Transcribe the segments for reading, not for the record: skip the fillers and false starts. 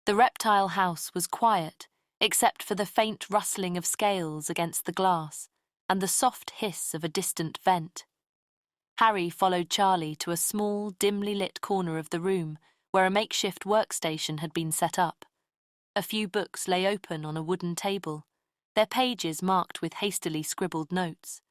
The reptile house was quiet, except for the faint rustling of scales against the glass and the soft hiss of a distant vent. Harry followed Charlie to a small, dimly lit corner of the room where a makeshift workstation had been set up. A few books lay open on a wooden table, their pages marked with hastily scribbled notes.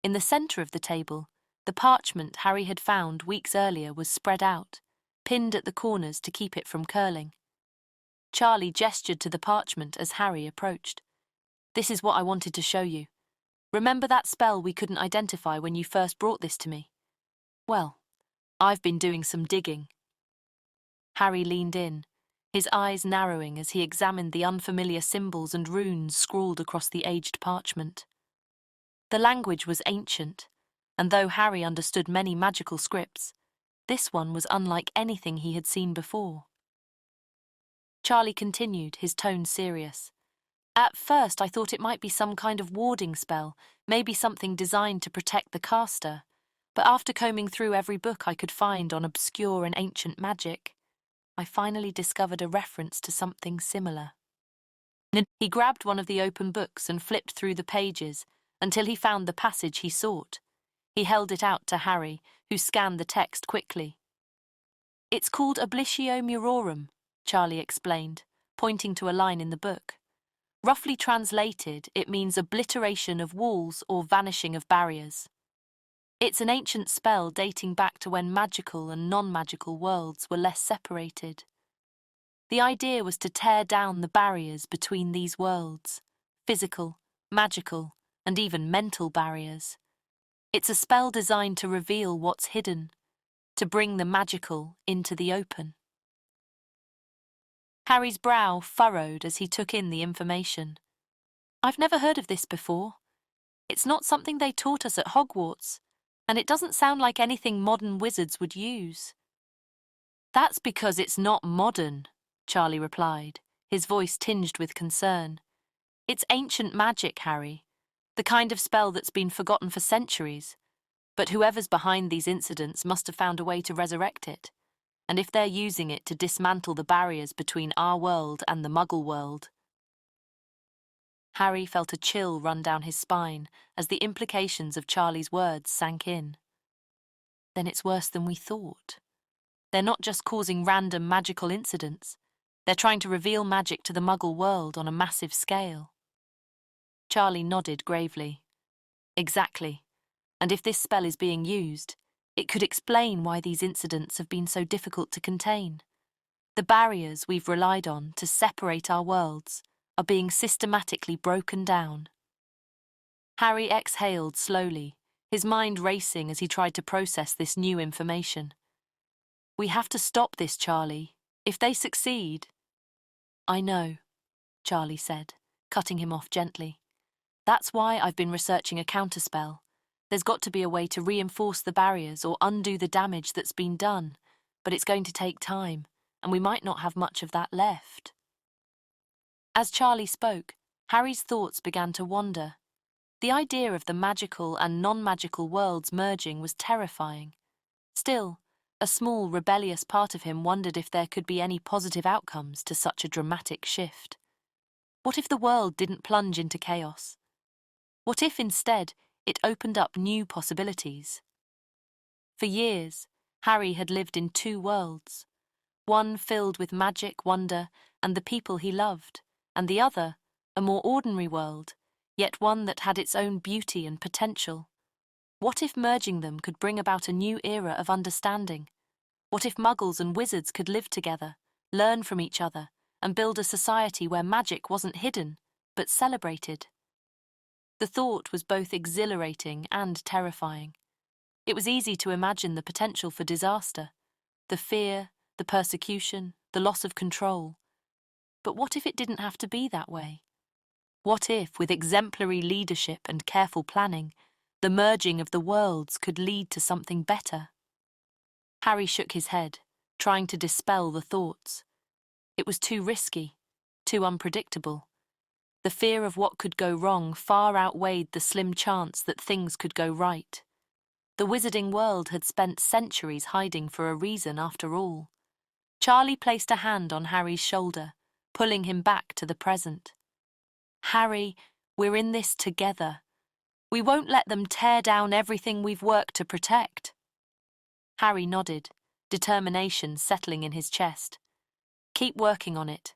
In the centre of the table, the parchment Harry had found weeks earlier was spread out, pinned at the corners to keep it from curling. Charlie gestured to the parchment as Harry approached. "This is what I wanted to show you. Remember that spell we couldn't identify when you first brought this to me? Well, I've been doing some digging." Harry leaned in, his eyes narrowing as he examined the unfamiliar symbols and runes scrawled across the aged parchment. The language was ancient, and though Harry understood many magical scripts, this one was unlike anything he had seen before. Charlie continued, his tone serious. "At first I thought it might be some kind of warding spell, maybe something designed to protect the caster, but after combing through every book I could find on obscure and ancient magic, I finally discovered a reference to something similar." He grabbed one of the open books and flipped through the pages until he found the passage he sought. He held it out to Harry, who scanned the text quickly. "It's called Oblitio Murorum," Charlie explained, pointing to a line in the book. "Roughly translated, it means obliteration of walls or vanishing of barriers. It's an ancient spell dating back to when magical and non-magical worlds were less separated. The idea was to tear down the barriers between these worlds, physical, magical, and even mental barriers. It's a spell designed to reveal what's hidden, to bring the magical into the open." Harry's brow furrowed as he took in the information. "I've never heard of this before. It's not something they taught us at Hogwarts, and it doesn't sound like anything modern wizards would use." "That's because it's not modern," Charlie replied, his voice tinged with concern. "It's ancient magic, Harry, the kind of spell that's been forgotten for centuries. But whoever's behind these incidents must have found a way to resurrect it. And if they're using it to dismantle the barriers between our world and the Muggle world..." Harry felt a chill run down his spine as the implications of Charlie's words sank in. Then it's worse than we thought. They're not just causing random magical incidents. They're trying to reveal magic to the Muggle world on a massive scale. Charlie nodded gravely. "Exactly. And if this spell is being used, it could explain why these incidents have been so difficult to contain. The barriers we've relied on to separate our worlds are being systematically broken down." Harry exhaled slowly, his mind racing as he tried to process this new information. "We have to stop this, Charlie. If they succeed..." "I know," Charlie said, cutting him off gently. "That's why I've been researching a counterspell. There's got to be a way to reinforce the barriers or undo the damage that's been done, but it's going to take time, and we might not have much of that left." As Charlie spoke, Harry's thoughts began to wander. The idea of the magical and non-magical worlds merging was terrifying. Still, a small, rebellious part of him wondered if there could be any positive outcomes to such a dramatic shift. What if the world didn't plunge into chaos? What if, instead, it opened up new possibilities? For years, Harry had lived in two worlds, one filled with magic, wonder, and the people he loved, and the other, a more ordinary world, yet one that had its own beauty and potential. What if merging them could bring about a new era of understanding? What if Muggles and wizards could live together, learn from each other, and build a society where magic wasn't hidden, but celebrated? The thought was both exhilarating and terrifying. It was easy to imagine the potential for disaster, the fear, the persecution, the loss of control. But what if it didn't have to be that way? What if, with exemplary leadership and careful planning, the merging of the worlds could lead to something better? Harry shook his head, trying to dispel the thoughts. It was too risky, too unpredictable. The fear of what could go wrong far outweighed the slim chance that things could go right. The wizarding world had spent centuries hiding for a reason after all. Charlie placed a hand on Harry's shoulder, pulling him back to the present. Harry, we're in this together. We won't let them tear down everything we've worked to protect. Harry nodded, determination settling in his chest. Keep working on it.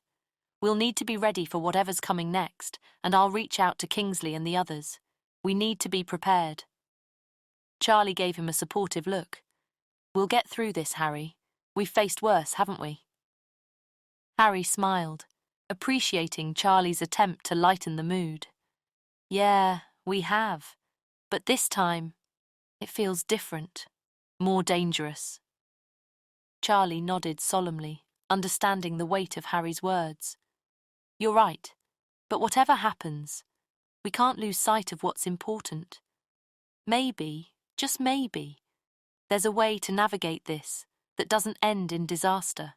We'll need to be ready for whatever's coming next, and I'll reach out to Kingsley and the others. We need to be prepared. Charlie gave him a supportive look. We'll get through this, Harry. We've faced worse, haven't we? Harry smiled, appreciating Charlie's attempt to lighten the mood. Yeah, we have. But this time, it feels different, more dangerous. Charlie nodded solemnly, understanding the weight of Harry's words. You're right, but whatever happens, we can't lose sight of what's important. Maybe, just maybe, there's a way to navigate this that doesn't end in disaster.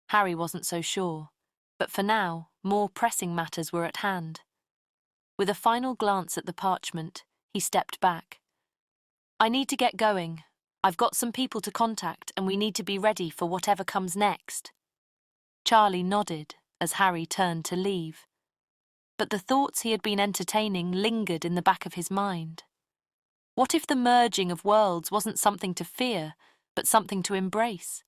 Harry wasn't so sure, but for now, more pressing matters were at hand. With a final glance at the parchment, he stepped back. I need to get going. I've got some people to contact, and we need to be ready for whatever comes next. Charlie nodded as Harry turned to leave. But the thoughts he had been entertaining lingered in the back of his mind. What if the merging of worlds wasn't something to fear, but something to embrace?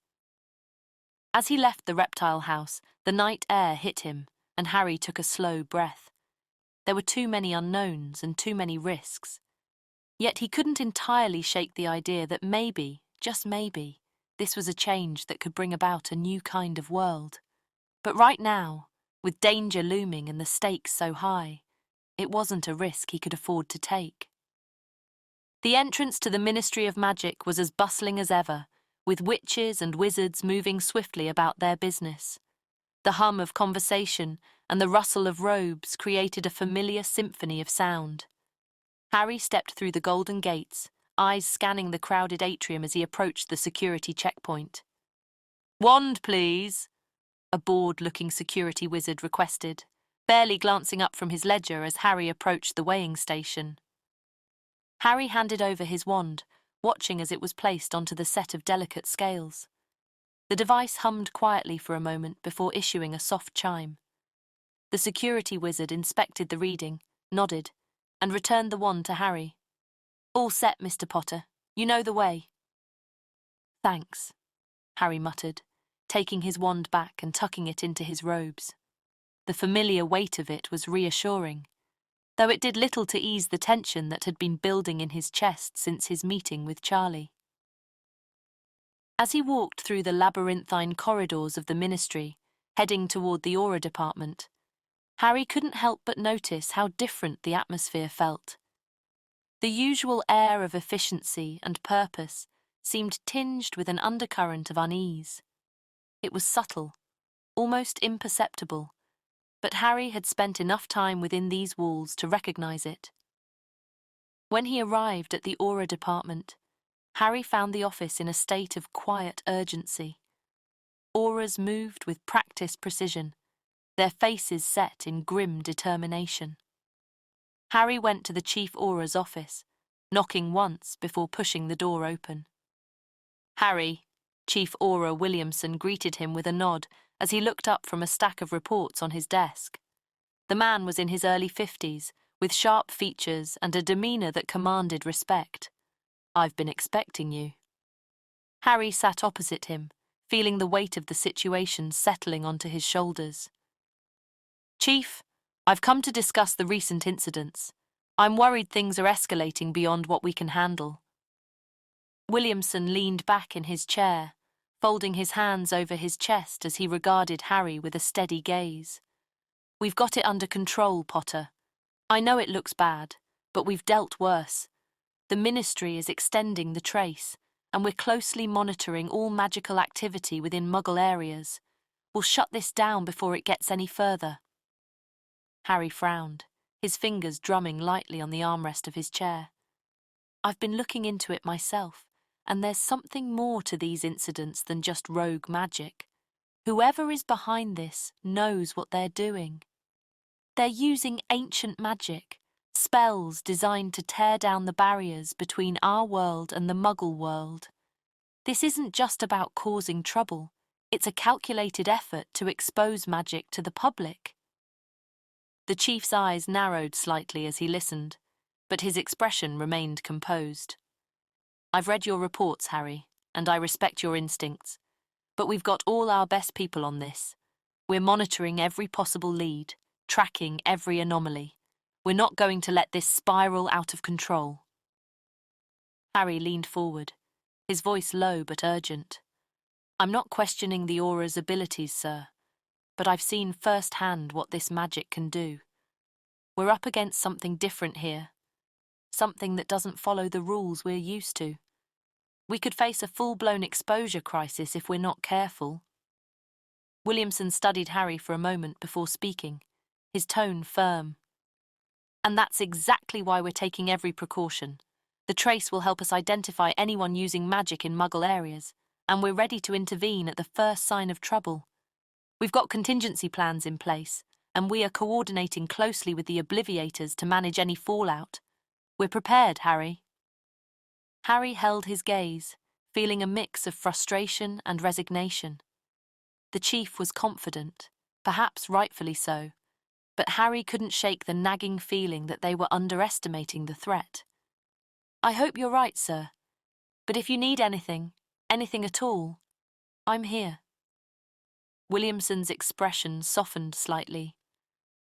As he left the reptile house, the night air hit him, and Harry took a slow breath. There were too many unknowns and too many risks. Yet he couldn't entirely shake the idea that maybe, just maybe, this was a change that could bring about a new kind of world. But right now, with danger looming and the stakes so high, it wasn't a risk he could afford to take. The entrance to the Ministry of Magic was as bustling as ever, with witches and wizards moving swiftly about their business. The hum of conversation and the rustle of robes created a familiar symphony of sound. Harry stepped through the golden gates, eyes scanning the crowded atrium as he approached the security checkpoint. Wand, please, a bored-looking security wizard requested, barely glancing up from his ledger as Harry approached the weighing station. Harry handed over his wand, watching as it was placed onto the set of delicate scales. The device hummed quietly for a moment before issuing a soft chime. The security wizard inspected the reading, nodded, and returned the wand to Harry. All set, Mr. Potter. You know the way. Thanks, Harry muttered, taking his wand back and tucking it into his robes. The familiar weight of it was reassuring, though it did little to ease the tension that had been building in his chest since his meeting with Charlie. As he walked through the labyrinthine corridors of the Ministry, heading toward the Aura Department, Harry couldn't help but notice how different the atmosphere felt. The usual air of efficiency and purpose seemed tinged with an undercurrent of unease. It was subtle, almost imperceptible, but Harry had spent enough time within these walls to recognize it. When he arrived at the Aura Department, Harry found the office in a state of quiet urgency. Auras moved with practiced precision, their faces set in grim determination. Harry went to the Chief Aura's office, knocking once before pushing the door open. Harry, Chief Aura Williamson greeted him with a nod as he looked up from a stack of reports on his desk. The man was in his early 50s, with sharp features and a demeanor that commanded respect. I've been expecting you. Harry sat opposite him, feeling the weight of the situation settling onto his shoulders. Chief, I've come to discuss the recent incidents. I'm worried things are escalating beyond what we can handle. Williamson leaned back in his chair, folding his hands over his chest as he regarded Harry with a steady gaze. We've got it under control, Potter. I know it looks bad, but we've dealt worse. The Ministry is extending the trace, and we're closely monitoring all magical activity within Muggle areas. We'll shut this down before it gets any further. Harry frowned, his fingers drumming lightly on the armrest of his chair. I've been looking into it myself, and there's something more to these incidents than just rogue magic. Whoever is behind this knows what they're doing. They're using ancient magic, spells designed to tear down the barriers between our world and the Muggle world. This isn't just about causing trouble, It's a calculated effort to expose magic to the public. The chief's eyes narrowed slightly as he listened, but his expression remained composed. I've read your reports, Harry, and I respect your instincts, but we've got all our best people on this. We're monitoring every possible lead, tracking every anomaly. We're not going to let this spiral out of control. Harry leaned forward, his voice low but urgent. I'm not questioning the aura's abilities, sir, but I've seen firsthand what this magic can do. We're up against something different here, something that doesn't follow the rules we're used to. We could face a full-blown exposure crisis if we're not careful. Williamson studied Harry for a moment before speaking, his tone firm. And that's exactly why we're taking every precaution. The trace will help us identify anyone using magic in Muggle areas, and we're ready to intervene at the first sign of trouble. We've got contingency plans in place, and we are coordinating closely with the Obliviators to manage any fallout. We're prepared, Harry. Harry held his gaze, feeling a mix of frustration and resignation. The chief was confident, perhaps rightfully so, but Harry couldn't shake the nagging feeling that they were underestimating the threat. I hope you're right, sir, but if you need anything at all, I'm here. Williamson's expression softened slightly.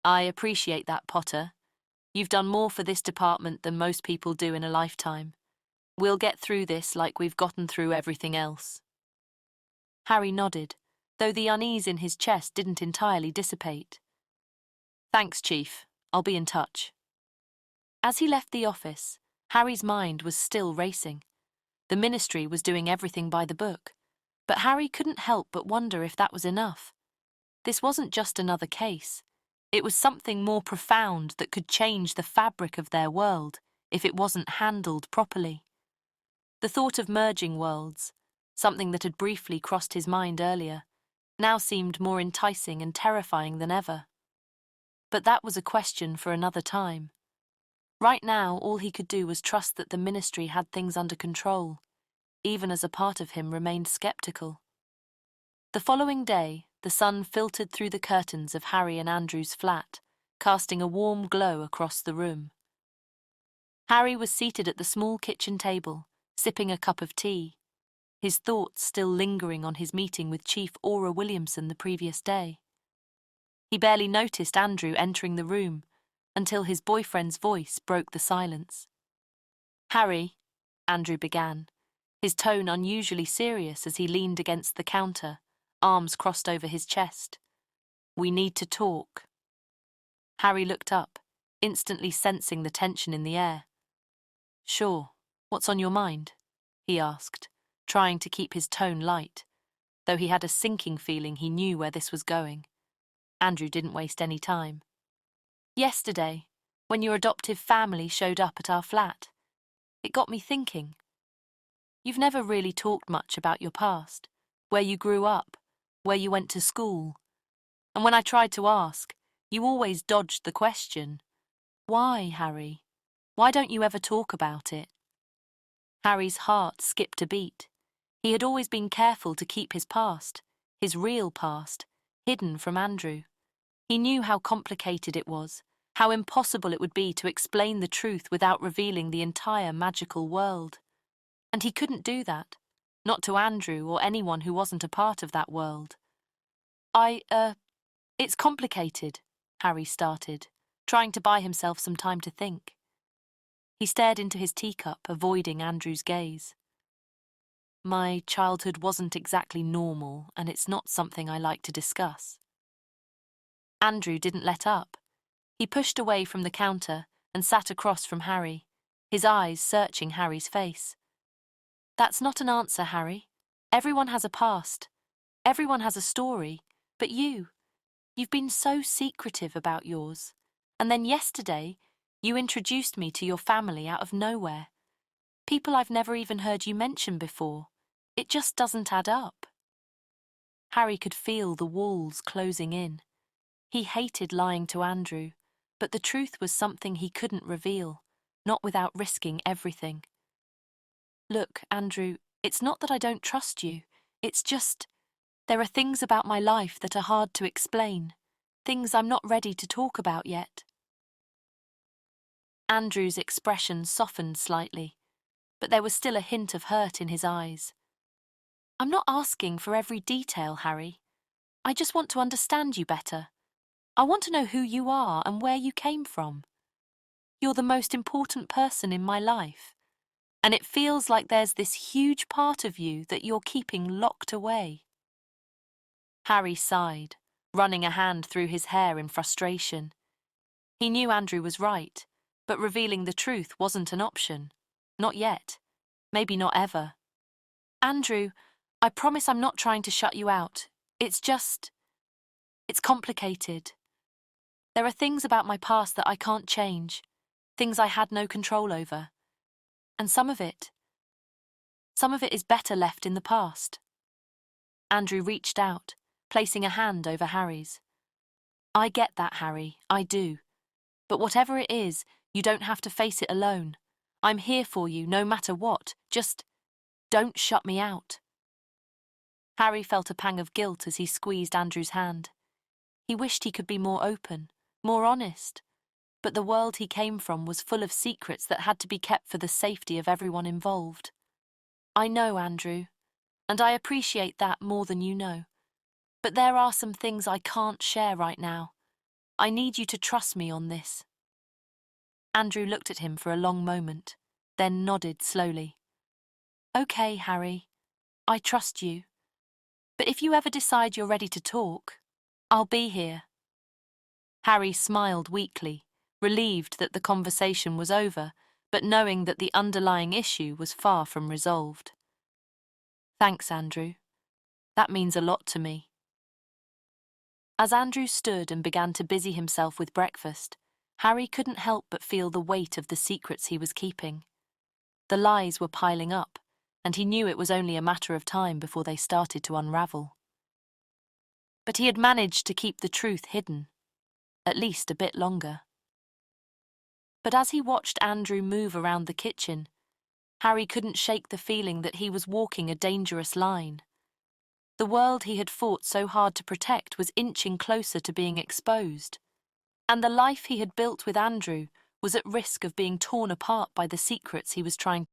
I appreciate that, Potter. You've done more for this department than most people do in a lifetime. We'll get through this like we've gotten through everything else. Harry nodded, though the unease in his chest didn't entirely dissipate. Thanks, Chief. I'll be in touch. As he left the office, Harry's mind was still racing. The Ministry was doing everything by the book, but Harry couldn't help but wonder if that was enough. This wasn't just another case. It was something more profound that could change the fabric of their world if it wasn't handled properly. The thought of merging worlds, something that had briefly crossed his mind earlier, now seemed more enticing and terrifying than ever. But that was a question for another time. Right now, all he could do was trust that the Ministry had things under control, even as a part of him remained skeptical. The following day, the sun filtered through the curtains of Harry and Andrew's flat, casting a warm glow across the room. Harry was seated at the small kitchen table, sipping a cup of tea, his thoughts still lingering on his meeting with Chief Aura Williamson the previous day. He barely noticed Andrew entering the room until his boyfriend's voice broke the silence. Harry, Andrew began, his tone unusually serious as he leaned against the counter, arms crossed over his chest. We need to talk. Harry looked up, instantly sensing the tension in the air. Sure, what's on your mind? He asked, trying to keep his tone light, though he had a sinking feeling he knew where this was going. Andrew didn't waste any time. Yesterday, when your adoptive family showed up at our flat, it got me thinking. You've never really talked much about your past, where you grew up, where you went to school. And when I tried to ask, you always dodged the question. Why, Harry? Why don't you ever talk about it? Harry's heart skipped a beat. He had always been careful to keep his past, his real past, hidden from Andrew. He knew how complicated it was, how impossible it would be to explain the truth without revealing the entire magical world. And he couldn't do that, not to Andrew or anyone who wasn't a part of that world. It's complicated, Harry started, trying to buy himself some time to think. He stared into his teacup, avoiding Andrew's gaze. My childhood wasn't exactly normal, and it's not something I like to discuss. Andrew didn't let up. He pushed away from the counter and sat across from Harry, his eyes searching Harry's face. That's not an answer, Harry. Everyone has a past. Everyone has a story. But you've been so secretive about yours. And then yesterday, you introduced me to your family out of nowhere. People I've never even heard you mention before. It just doesn't add up. Harry could feel the walls closing in. He hated lying to Andrew, but the truth was something he couldn't reveal, not without risking everything. Look, Andrew, it's not that I don't trust you. It's just, There are things about my life that are hard to explain, things I'm not ready to talk about yet. Andrew's expression softened slightly, but there was still a hint of hurt in his eyes. I'm not asking for every detail, Harry. I just want to understand you better. I want to know who you are and where you came from. You're the most important person in my life, and it feels like there's this huge part of you that you're keeping locked away. Harry sighed, running a hand through his hair in frustration. He knew Andrew was right, but revealing the truth wasn't an option. Not yet. Maybe not ever. Andrew, I promise I'm not trying to shut you out. It's complicated. There are things about my past that I can't change, things I had no control over. And some of it is better left in the past. Andrew reached out, placing a hand over Harry's. I get that, Harry, I do. But whatever it is, you don't have to face it alone. I'm here for you, no matter what. Just don't shut me out. Harry felt a pang of guilt as he squeezed Andrew's hand. He wished he could be more open, more honest. But the world he came from was full of secrets that had to be kept for the safety of everyone involved. I know, Andrew, and I appreciate that more than you know. But there are some things I can't share right now. I need you to trust me on this. Andrew looked at him for a long moment, then nodded slowly. Okay, Harry, I trust you. But if you ever decide you're ready to talk, I'll be here. Harry smiled weakly, relieved that the conversation was over, but knowing that the underlying issue was far from resolved. Thanks, Andrew. That means a lot to me. As Andrew stood and began to busy himself with breakfast, Harry couldn't help but feel the weight of the secrets he was keeping. The lies were piling up, and he knew it was only a matter of time before they started to unravel. But he had managed to keep the truth hidden, at least a bit longer. But as he watched Andrew move around the kitchen, Harry couldn't shake the feeling that he was walking a dangerous line. The world he had fought so hard to protect was inching closer to being exposed, and the life he had built with Andrew was at risk of being torn apart by the secrets he was trying